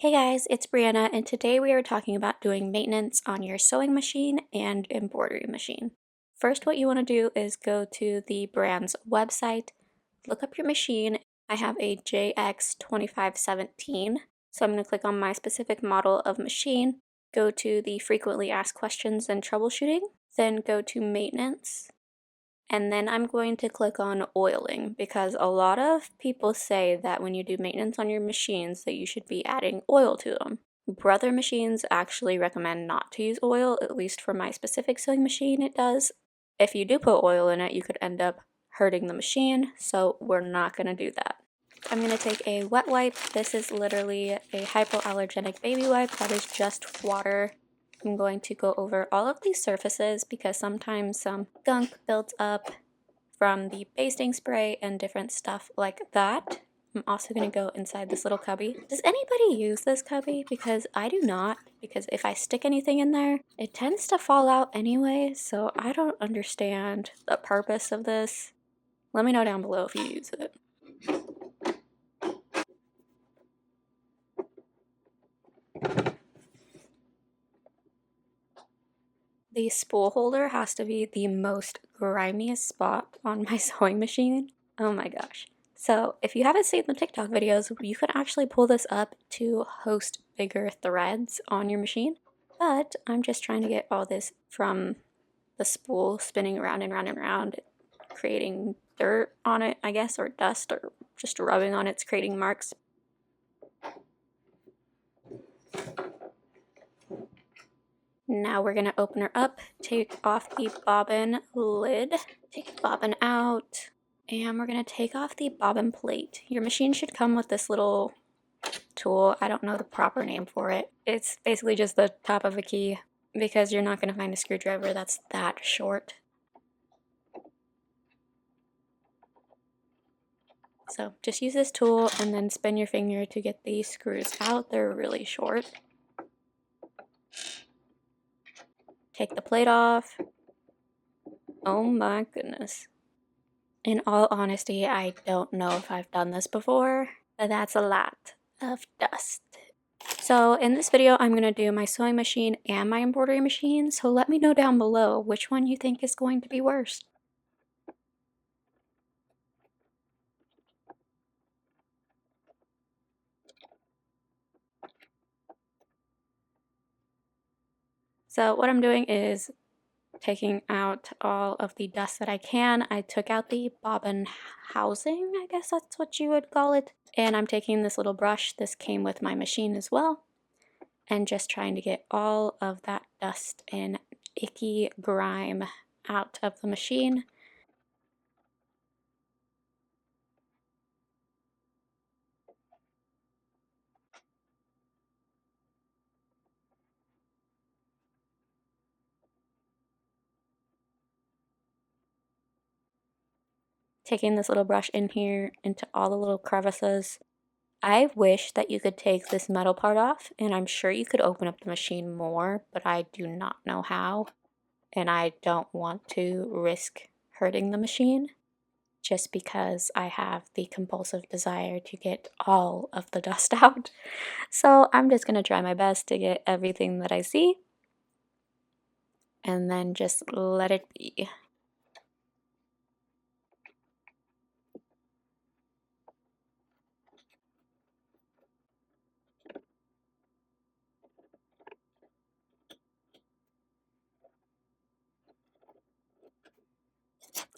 Hey guys, it's Brianna, and today we are talking about doing maintenance on your sewing machine and embroidery machine. First, what you want to do is go to the brand's website, look up your machine. I have a JX2517, so I'm going to click on my specific model of machine, go to the frequently asked questions and troubleshooting, then go to maintenance, and then I'm going to click on oiling because a lot of people say that when you do maintenance on your machines that you should be adding oil to them. Brother machines actually recommend not to use oil, at least for my specific sewing machine it does. If you do put oil in it, you could end up hurting the machine, so we're not going to do that. I'm going to take a wet wipe. This is literally a hypoallergenic baby wipe that is just water. I'm going to go over all of these surfaces because sometimes some gunk builds up from the basting spray and different stuff like that. I'm also going to go inside this little cubby. Does anybody use this cubby? Because I do not, because if I stick anything in there, it tends to fall out anyway, so I don't understand the purpose of this. Let me know down below if you use it. The spool holder has to be the most grimiest spot on my sewing machine. Oh my gosh. So if you haven't seen the TikTok videos, you can actually pull this up to host bigger threads on your machine. But I'm just trying to get all this from the spool spinning around and round and round, creating dirt on it, I guess, or dust, or just rubbing on it's creating marks. Now we're gonna open her up, take off the bobbin lid, take the bobbin out, and we're gonna take off the bobbin plate. Your machine should come with this little tool. I don't know the proper name for it. It's basically just the top of a key because you're not gonna find a screwdriver that's that short. So just use this tool and then spin your finger to get these screws out. They're really short. Take the plate off. Oh my goodness. In all honesty, I don't know if I've done this before, but that's a lot of dust. So in this video, I'm going to do my sewing machine and my embroidery machine, so let me know down below which one you think is going to be worse. So what I'm doing is taking out all of the dust that I can. I took out the bobbin housing, I guess that's what you would call it. And I'm taking this little brush, this came with my machine as well, and just trying to get all of that dust and icky grime out of the machine. Taking this little brush in here into all the little crevices. I wish that you could take this metal part off, and I'm sure you could open up the machine more, but I do not know how, and I don't want to risk hurting the machine just because I have the compulsive desire to get all of the dust out. So I'm just going to try my best to get everything that I see and then just let it be.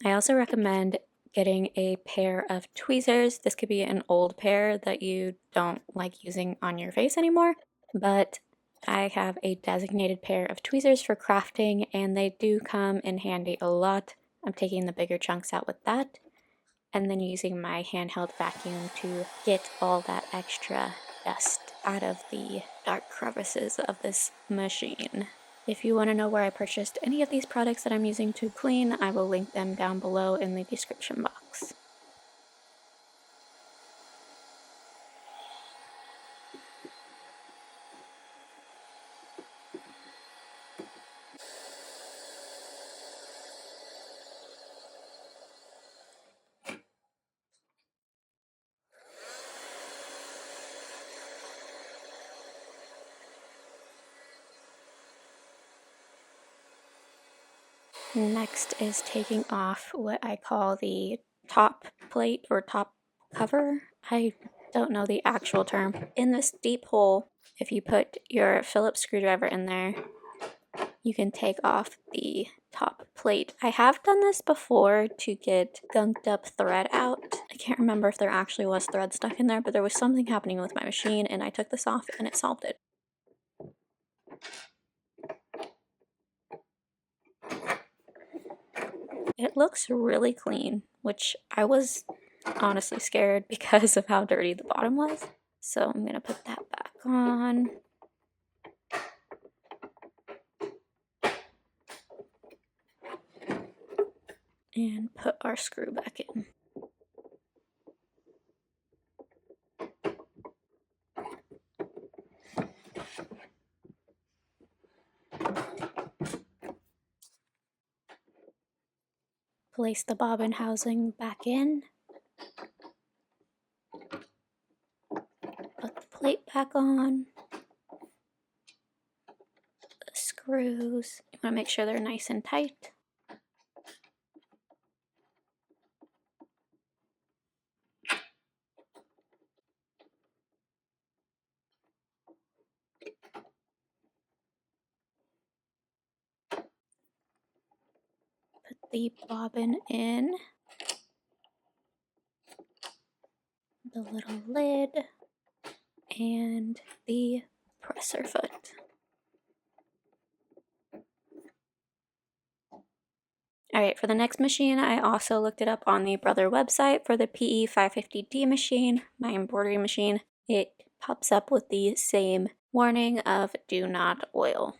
I also recommend getting a pair of tweezers. This could be an old pair that you don't like using on your face anymore, but I have a designated pair of tweezers for crafting and they do come in handy a lot. I'm taking the bigger chunks out with that and then using my handheld vacuum to get all that extra dust out of the dark crevices of this machine. If you want to know where I purchased any of these products that I'm using to clean, I will link them down below in the description box. Next is taking off what I call the top plate or top cover. I don't know the actual term. In this deep hole, if you put your Phillips screwdriver in there, you can take off the top plate. I have done this before to get gunked up thread out. I can't remember if there actually was thread stuck in there, but there was something happening with my machine and I took this off and it solved it. It looks really clean, which I was honestly scared because of how dirty the bottom was. So I'm gonna put that back on. And put our screw back in. Place the bobbin housing back in. Put the plate back on. The screws, you want to make sure they're nice and tight. Put the bobbin in. The little lid. And the presser foot. Alright, for the next machine, I also looked it up on the Brother website for the PE 550D machine, my embroidery machine. It pops up with the same warning of do not oil.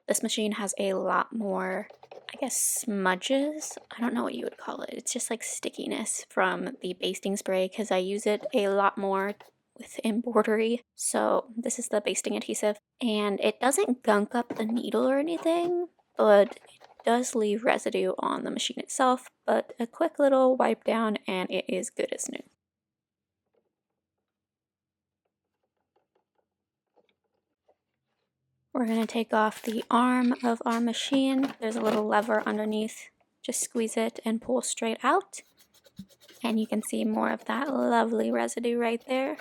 This machine has a lot more, I guess, smudges. I don't know what you would call it. It's just like stickiness from the basting spray because I use it a lot more with embroidery. So this is the basting adhesive and it doesn't gunk up the needle or anything, but it does leave residue on the machine itself, but a quick little wipe down and it is good as new. We're going to take off the arm of our machine. There's a little lever underneath. Just squeeze it and pull straight out. And you can see more of that lovely residue right there.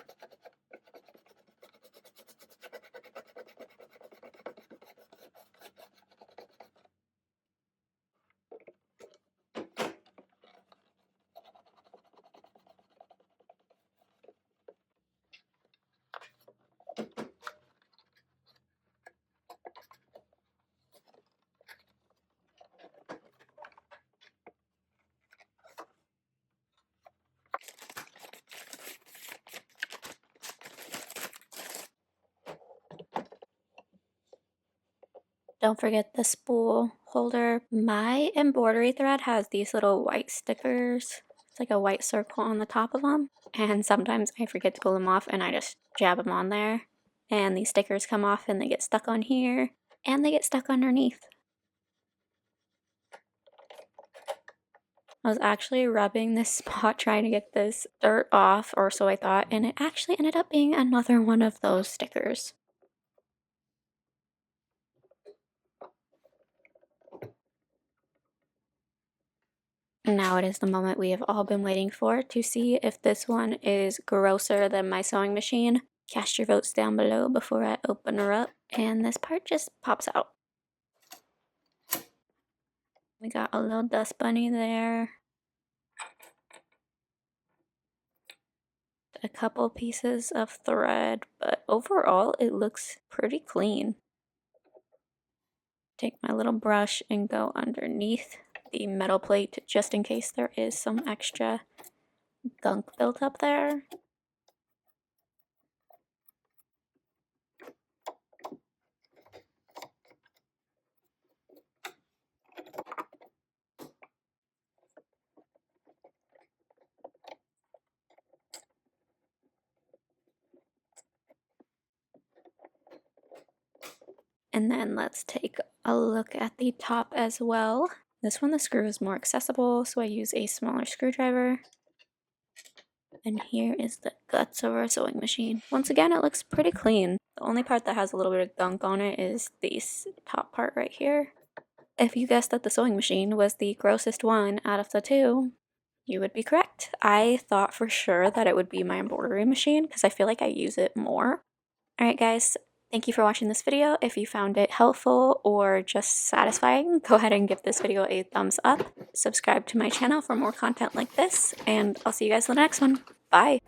Don't forget the spool holder. My embroidery thread has these little white stickers. It's like a white circle on the top of them. And sometimes I forget to pull them off and I just jab them on there. And these stickers come off and they get stuck on here. And they get stuck underneath. I was actually rubbing this spot trying to get this dirt off, or so I thought, and it actually ended up being another one of those stickers. Now it is the moment we have all been waiting for to see if this one is grosser than my sewing machine. Cast your votes down below before I open her up. And this part just pops out. We got a little dust bunny there. A couple pieces of thread, but overall it looks pretty clean. Take my little brush and go underneath the metal plate just in case there is some extra gunk built up there. And then let's take a look at the top as well. This one, the screw is more accessible, so I use a smaller screwdriver. And here is the guts of our sewing machine. Once again, it looks pretty clean. The only part that has a little bit of gunk on it is this top part right here. if you guessed that the sewing machine was the grossest one out of the two, you would be correct. I thought for sure that it would be my embroidery machine because I feel like I use it more. Alright guys, thank you for watching this video. If you found it helpful or just satisfying, go ahead and give this video a thumbs up. Subscribe to my channel for more content like this, and I'll see you guys in the next one. Bye!